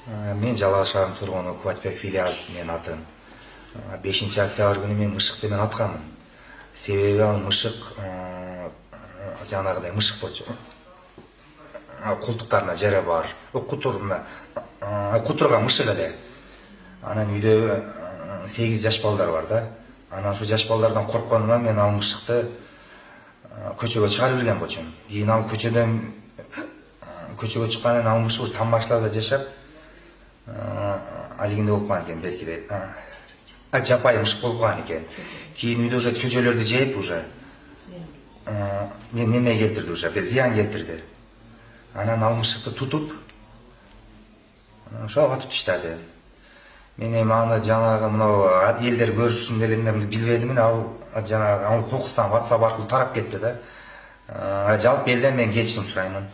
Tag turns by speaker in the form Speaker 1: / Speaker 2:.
Speaker 1: Мен Жалал шаарынын тургуну Кубатбек Филиаз менин атым. 5-октябрь күнү мен мышыкты мен атканмын. Себеби ал мышык жанагыдай мышык болчу. Култуктарына жара бар. Кутурган мышык эле. Анан үйдө 8 жаш балдар бар да. Анан ошо жаш балдардан коркконуман мен ал мышыкты көчөгө чыгарып жүргөн болчумун. Кийин ал көчөгө чыккандан ал мышык там баштарда жашап, алигинде болуп калган экен, белгиде. Жапайы мышык болуп калган экен. Кийин үйдө уже чөчөлөрдү жеп уже неме келтирди, уже бир зыян келтирди. Анан ал мышыкты тутуп, ошо атып таштады. Мен эми аны жанагы мынау элдер көрүшүн деле билбедимин, ал жанагы кокустан WhatsApp аркылуу тарап кетти да. Жалпы элден мен кечирим сураймын.